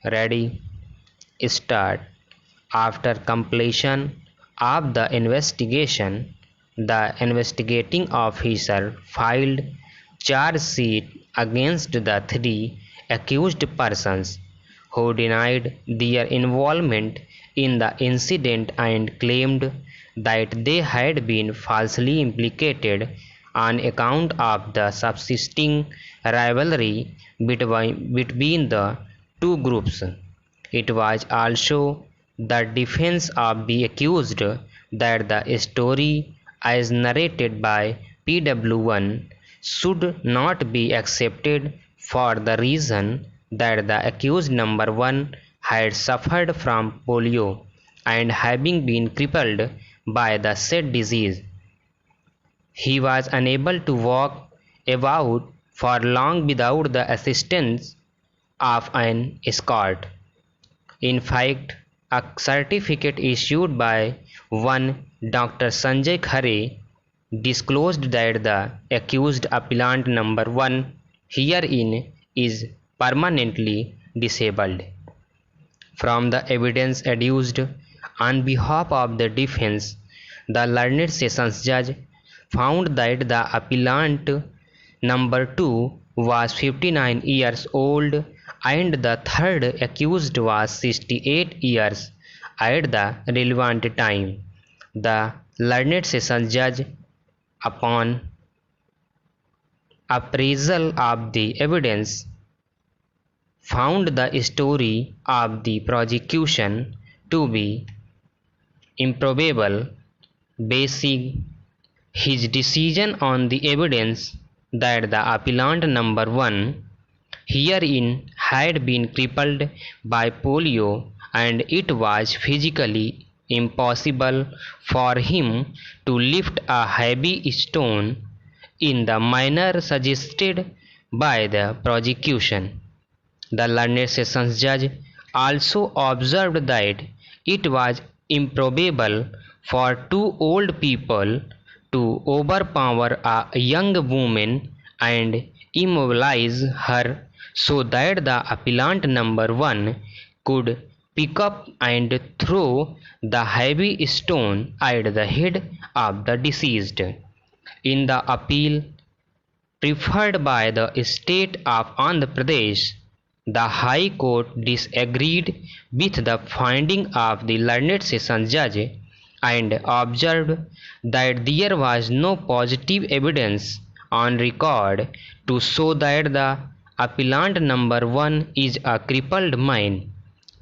Ready? Start. After completion of the investigation, the investigating officer filed charge sheet against the three accused persons who denied their involvement in the incident and claimed that they had been falsely implicated on account of the subsisting rivalry between the two groups. It was also the defense of the accused that the story as narrated by PW1 should not be accepted for the reason that the accused number 1 had suffered from polio and having been crippled by the said disease, he was unable to walk about for long without the assistance of an escort. In fact, a certificate issued by one Dr. Sanjay Khare disclosed that the accused appellant number 1 herein is permanently disabled. From the evidence adduced on behalf of the defense, the learned sessions judge found that the appellant number 2 was 59 years old and the third accused was 68 years at the relevant time. The learned sessions judge, upon appraisal of the evidence, found the story of the prosecution to be improbable, basing his decision on the evidence that the appellant number 1 herein had been crippled by polio and it was physically impossible for him to lift a heavy stone in the manner suggested by the prosecution. The learned sessions judge also observed that it was improbable for two old people to overpower a young woman and immobilize her so that the appellant number 1 could pick up and throw the heavy stone at the head of the deceased. In the appeal preferred by the state of Andhra Pradesh, the High Court disagreed with the finding of the learned sessions judge and observed that there was no positive evidence on record to show that the appellant number 1 is a crippled man.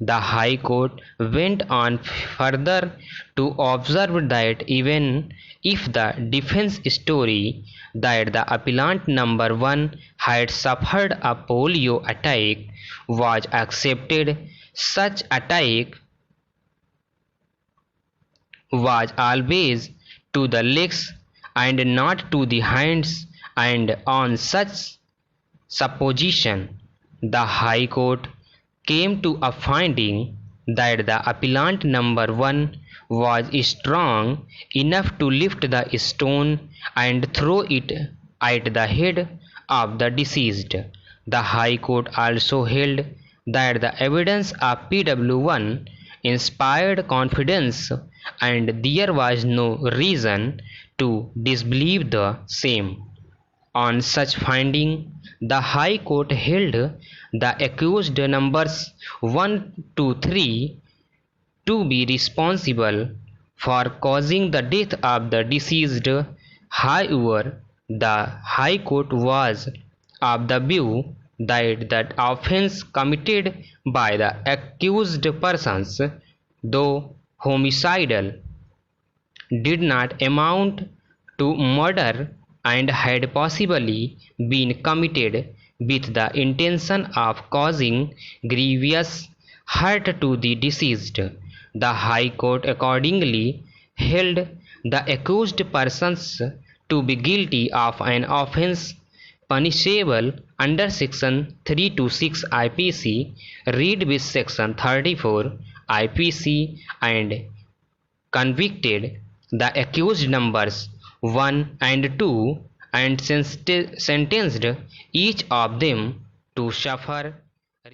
The High Court went on further to observe that even if the defense story that the appellant number 1 had suffered a polio attack was accepted, such attack was always to the legs and not to the hands, and on such supposition the High Court came to a finding that the appellant number 1 was strong enough to lift the stone and throw it at the head of the deceased. The High Court also held that the evidence of PW1 inspired confidence and there was no reason to disbelieve the same. On such finding, the High Court held the accused numbers 1 to 3 to be responsible for causing the death of the deceased. However, the High Court was of the view that the offence committed by the accused persons, though homicidal, did not amount to murder and had possibly been committed with the intention of causing grievous hurt to the deceased. The High Court accordingly held the accused persons to be guilty of an offence punishable under section 326 IPC, read with section 34 IPC, and convicted the accused numbers 1 and 2 and sentenced each of them to suffer